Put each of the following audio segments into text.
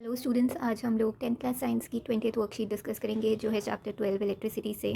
Hello students, आज हम लोग 10th क्लास साइंस की 20th वर्कशीट डिस्कस करेंगे जो है चैप्टर 12 इलेक्ट्रिसिटी से।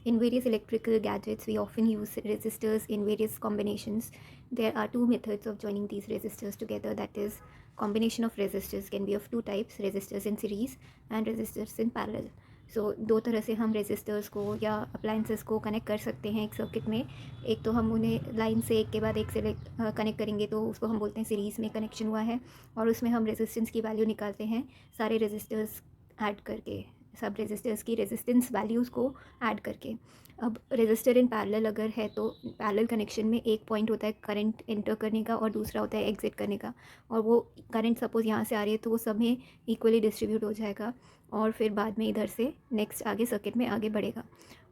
In various electrical gadgets we often use resistors in various combinations. There are two methods of joining these resistors together, that is combination of resistors can be of two types, resistors in series and resistors in parallel. सो दो तरह से हम resistors को या appliances को connect कर सकते हैं एक सर्किट में। एक तो हम उन्हें लाइन से एक के बाद एक से कनेक्ट करेंगे तो उसको हम बोलते हैं सीरीज़ में कनेक्शन हुआ है, और उसमें हम रेजिस्टेंस की वैल्यू निकालते हैं सारे रेजिस्टर्स ऐड करके, सब रेजिस्टर्स की रेजिस्टेंस वैल्यूज़ को ऐड करके। अब रेजिस्टर इन पैरेलल अगर है तो पैरेलल कनेक्शन में एक पॉइंट होता है करंट एंटर करने का और दूसरा होता है एग्जिट करने का, और वो करंट सपोज़ यहाँ से आ रही है तो वो सब में इक्वली डिस्ट्रीब्यूट हो जाएगा और फिर बाद में इधर से नेक्स्ट आगे सर्किट में आगे बढ़ेगा।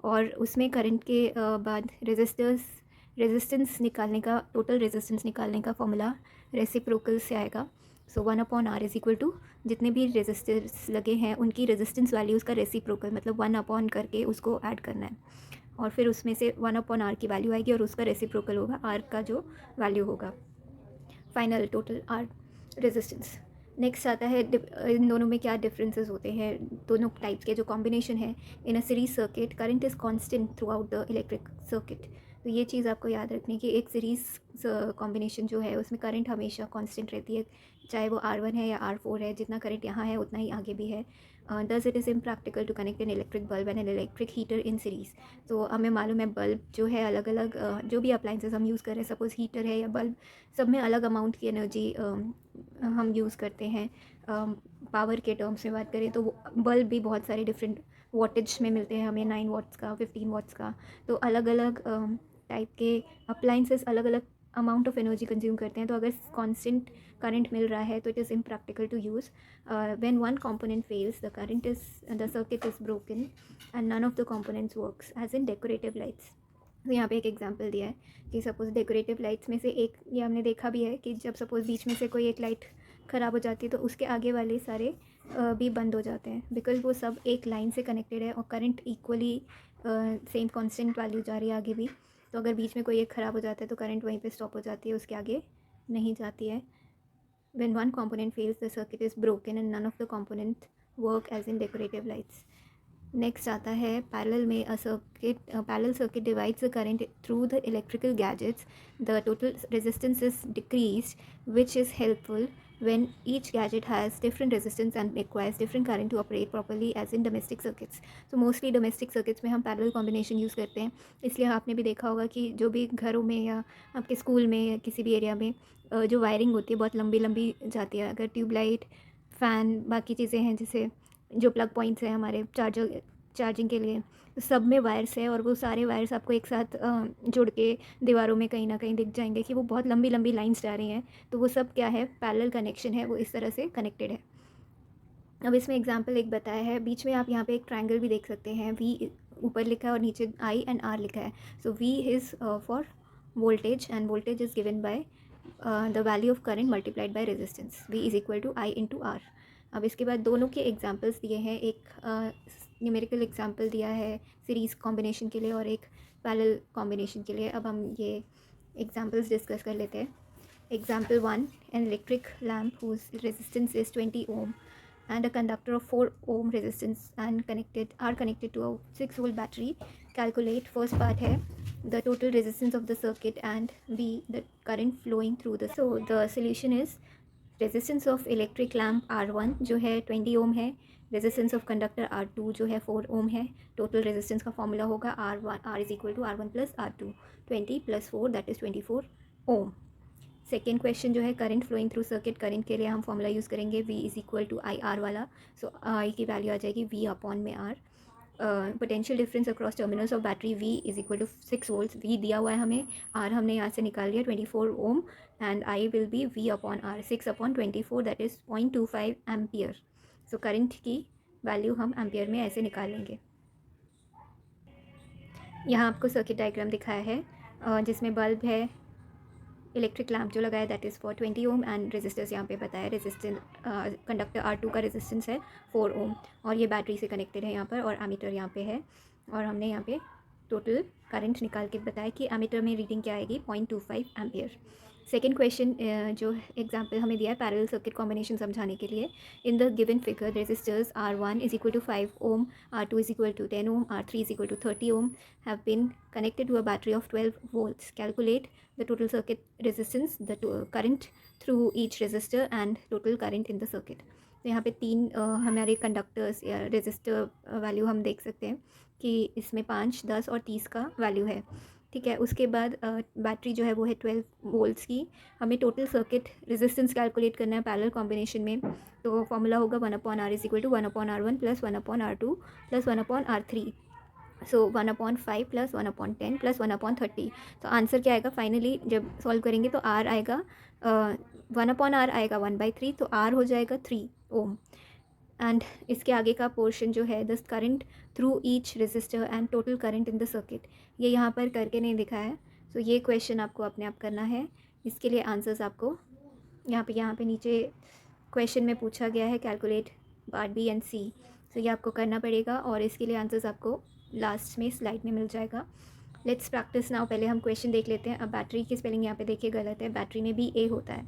और उसमें करंट के बाद रेजिस्टेंस निकालने का, टोटल रेजिस्टेंस निकालने का फॉर्मूला रेसिप्रोकल से आएगा। सो 1/r इज इक्वल टू जितने भी रेजिस्टर्स लगे हैं उनकी रेजिस्टेंस वैल्यूज़ का रेसिप्रोकल, मतलब 1/, करके उसको ऐड करना है, और फिर उसमें से 1/r की वैल्यू आएगी और उसका रेसिप्रोकल होगा r का जो वैल्यू होगा, final total r resistance. Next आता है इन दोनों में क्या डिफरेंसेस होते हैं, दोनों टाइप्स के जो कॉम्बिनेशन है। In a series circuit current is constant throughout the electric circuit. तो ये चीज़ आपको याद रखनी है कि एक सीरीज़ कॉम्बिनेशन जो है उसमें करंट हमेशा कांस्टेंट रहती है, चाहे वो R1 है या R4 है, जितना करंट यहाँ है उतना ही आगे भी है। Thus it is impractical to connect an electric bulb and an electric heater in series. तो हमें मालूम है बल्ब जो है अलग अलग, जो भी अप्लाइंसेस हम यूज़ कर रहे हैं, सपोज़ हीटर है या बल्ब, सब में अलग अमाउंट की एनर्जी हम यूज़ करते हैं। पावर के टर्म्स में बात करें तो बल्ब भी बहुत सारे डिफरेंट वॉटेज में मिलते हैं हमें, 9 वॉट्स का, 15 वॉट्स का। तो अलग अलग टाइप के अप्लाइंसेस अलग अलग अमाउंट ऑफ एनर्जी कंज्यूम करते हैं। तो अगर कांस्टेंट करंट मिल रहा है तो it is impractical to use. When one component fails the circuit is broken and none of the components works, as in decorative lights. तो यहाँ पे एक एग्जांपल दिया है कि सपोज़ डेकोरेटिव लाइट्स में से एक, ये हमने देखा भी है कि जब सपोज़ बीच में से कोई एक लाइट ख़राब हो जाती है तो उसके आगे वाले सारे भी बंद हो जाते हैं, बिकॉज वो सब एक लाइन से कनेक्टेड है और current equally same constant value जा रही है आगे भी। तो अगर बीच में कोई एक ख़राब हो जाता है तो करंट वहीं पे स्टॉप हो जाती है, उसके आगे नहीं जाती है। When one component fails, the circuit is broken and none of the components work as in decorative lights. Next आता है पैरेलल में, parallel circuit divides the current through the electrical gadgets, the total resistance is decreased which is helpful when each gadget has different resistance and requires different current to operate properly as in domestic circuits. So mostly domestic circuits में हम parallel combination use करते हैं, इसलिए आपने भी देखा होगा कि जो भी घरों में या आपके स्कूल में या किसी भी एरिया में जो वायरिंग होती है बहुत लंबी लंबी जाती है। अगर ट्यूबलाइट, फ़ैन, बाकी चीज़ें हैं जैसे जो प्लग पॉइंट्स हैं हमारे चार्जिंग के लिए, तो सब में वायर्स है और वो सारे वायर्स आपको एक साथ जुड़ के दीवारों में कहीं ना कहीं दिख जाएंगे कि वो बहुत लंबी लंबी लाइंस जा रही हैं। तो वो सब क्या है, पैरेलल कनेक्शन है, वो इस तरह से कनेक्टेड है। अब इसमें एग्जांपल एक बताया है, बीच में आप यहाँ पे एक ट्रायंगल भी देख सकते हैं, वी ऊपर लिखा है और नीचे आई एंड आर लिखा है। So V is for voltage and voltage is given by the value of current multiplied by resistance, V is equal to I into R. अब इसके बाद दोनों के एग्जांपल्स दिए हैं, एक न्यूमेरिकल एग्जांपल दिया है सीरीज़ कॉम्बिनेशन के लिए और एक पैरेलल कॉम्बिनेशन के लिए। अब हम ये एग्जांपल्स डिस्कस कर लेते हैं। Example 1, an electric lamp whose resistance is 20 ohm and a conductor of 4 ohm resistance and are connected to a 6 volt battery. Calculate, first part है the total resistance of the circuit and b the current flowing through the, so the solution is resistance of electric lamp R1 जो है 20 ओम है, resistance of conductor R2 जो है 4 ohm है। Total resistance का formula होगा R is equal to R1 plus R2, 20 plus 4 that is 24 ohm. Second question जो है current flowing through circuit, current के लिए हम फॉर्मूला यूज़ करेंगे V is equal to I R वाला। सो आई की वैल्यू आ जाएगी V अपॉन में R। Potential difference across terminals of battery V is equal to 6 volts, V दिया हुआ है हमें, R हमने यहाँ से निकाल लिया 24 ohm, and I will be V upon R, 6 upon 24 that is 0.25 ampere. So current की वैल्यू हम एम्पियर में ऐसे निकाल लेंगे। यहाँ आपको सर्किट डायग्राम दिखाया है जिसमें बल्ब है, इलेक्ट्रिक लैम्प जो लगाया that is for 20 ohm, and resistance यहाँ पे बताया, रेजिस्टेंस कंडक्टर R2 का रेजिस्टेंस है 4 ओम, और ये बैटरी से कनेक्टेड है यहाँ पर, और एमीटर यहाँ पे है, और हमने यहाँ पे टोटल करंट निकाल के बताया कि एमीटर में रीडिंग क्या आएगी, 0.25 एम्पियर। सेकेंड क्वेश्चन जो एग्जाम्पल हमें दिया है पैरेलल सर्किट कॉम्बिनेशन समझाने के लिए. In the given figure resistors R1 is equal to 5 ohm, R2 is equal to 10 ohm, R3 is equal to 30 ohm have been connected to a battery of 12 volts. Calculate the total circuit resistance, the current through each resistor and total current in the circuit. तो यहाँ पे तीन हमारे conductors या resistor value हम देख सकते हैं कि इसमें 5, 10 और 30 का वैल्यू है. ठीक है. उसके बाद बैटरी जो है वो है 12 वोल्ट्स की. हमें टोटल सर्किट रेजिस्टेंस कैलकुलेट करना है पैरेलल कॉम्बिनेशन में. तो फॉर्मूला होगा 1/R is equal to 1/R1 plus 1/R2 plus 1/R3. So 1/5 plus 1/10 plus 1/30. तो आंसर क्या आएगा फाइनली जब सॉल्व करेंगे तो आर आएगा 1/R आएगा 1/3, तो आर हो जाएगा 3 ओम. एंड इसके आगे का पोर्शन जो है the current through each resistor and total current in the circuit, ये यहाँ पर करके नहीं दिखा है. सो ये क्वेश्चन आपको अपने आप करना है. इसके लिए आंसर्स आपको यहाँ पे नीचे क्वेश्चन में पूछा गया है. कैलकुलेट पार्ट बी एंड सी. सो ये आपको करना पड़ेगा और इसके लिए आंसर्स आपको लास्ट में स्लाइड में मिल जाएगा. Let's practice now. पहले हम क्वेश्चन देख लेते हैं. अब बैटरी की स्पेलिंग यहाँ पे देखिए गलत है. बैटरी में BA होता है,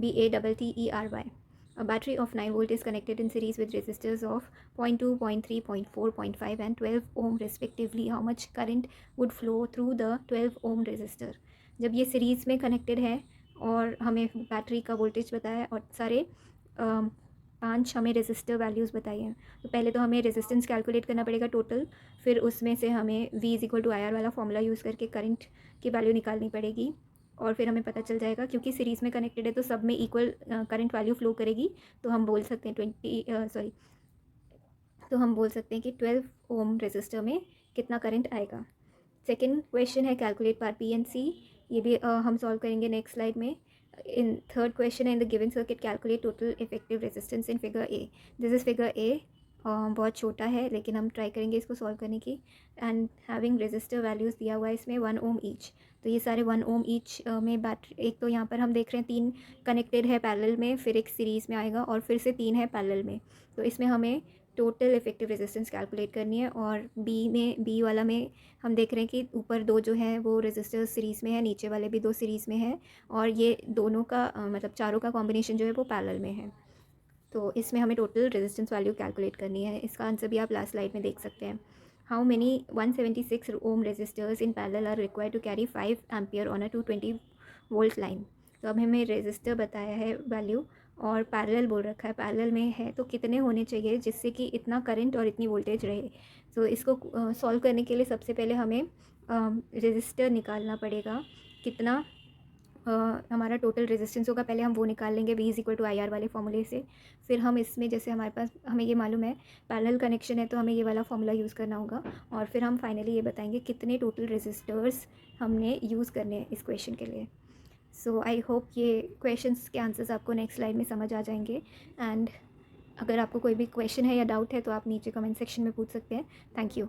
BATTERY. A battery of 9 volt is connected in series with resistors of 0.2, 0.3, 0.4, 0.5 and 12 ohm respectively. How much current would flow through the 12 ohm resistor? जब ये सीरीज़ में कनेक्टेड है और हमें बैटरी का वोल्टेज बताया है और सारे 5 हमें रेजिस्टर वैल्यूज़ बताई हैं. तो पहले तो हमें रेजिस्टेंस कैलकुलेट करना पड़ेगा टोटल, फिर उसमें से हमें V is equal to IR वाला फॉर्मूला यूज़ करके करंट की वैल्यू निकालनी पड़ेगी और फिर हमें पता चल जाएगा. क्योंकि सीरीज़ में कनेक्टेड है तो सब में इक्वल करंट वैल्यू फ्लो करेगी. तो हम बोल सकते हैं तो हम बोल सकते हैं कि 12 ओम रेजिस्टर में कितना करंट आएगा. सेकेंड क्वेश्चन है कैलकुलेट पार्ट बी एंड सी. ये भी हम सॉल्व करेंगे नेक्स्ट स्लाइड में. इन थर्ड क्वेश्चन है इन the given circuit calculate total effective resistance in figure A. This is figure A. बहुत छोटा है लेकिन हम ट्राई करेंगे इसको सॉल्व करने की. एंड हैविंग रेजिस्टर वैल्यूज़ दिया हुआ है इसमें 1 ओम ईच. तो ये सारे 1 ओम ईच में बैटरी, एक तो यहाँ पर हम देख रहे हैं 3 कनेक्टेड है पैरेलल में, फिर एक सीरीज़ में आएगा और फिर से 3 है पैरेलल में. तो इसमें हमें टोटल इफेक्टिव रेजिस्टेंस कैलकुलेट करनी है. और बी वाला में हम देख रहे हैं कि ऊपर 2 जो हैं वो रेजिस्टर्स सीरीज़ में है, नीचे वाले भी 2 सीरीज़ में है और ये दोनों का मतलब चारों का कॉम्बिनेशन जो है वो पैरेलल में है. तो इसमें हमें टोटल रेजिस्टेंस वैल्यू कैलकुलेट करनी है. इसका आंसर भी आप लास्ट स्लाइड में देख सकते हैं. How many 176 ohm resistors in parallel are required to carry 5 ampere on a 220 volt line. तो अब हमें रेजिस्टर बताया है वैल्यू और पैरेलल बोल रखा है. पैरेलल में है तो कितने होने चाहिए जिससे कि इतना करंट और इतनी वोल्टेज रहे. तो इसको सॉल्व करने के लिए सबसे पहले हमें रेजिस्टर निकालना पड़ेगा. कितना हमारा टोटल रेजिस्टेंस होगा पहले हम वो निकाल लेंगे V is equal to IR वाले फॉर्मूले से. फिर हम इसमें जैसे हमारे पास हमें ये मालूम है पैरेलल कनेक्शन है तो हमें ये वाला फॉर्मूला यूज़ करना होगा. और फिर हम फाइनली ये बताएंगे कितने टोटल रेजिस्टर्स हमने यूज़ करने हैं इस क्वेश्चन के लिए. सो आई होप ये क्वेश्चंस के आंसर्स आपको नेक्स्ट स्लाइड में समझ आ जाएंगे. एंड अगर आपको कोई भी क्वेश्चन है या डाउट है तो आप नीचे कमेंट सेक्शन में पूछ सकते हैं. Thank you.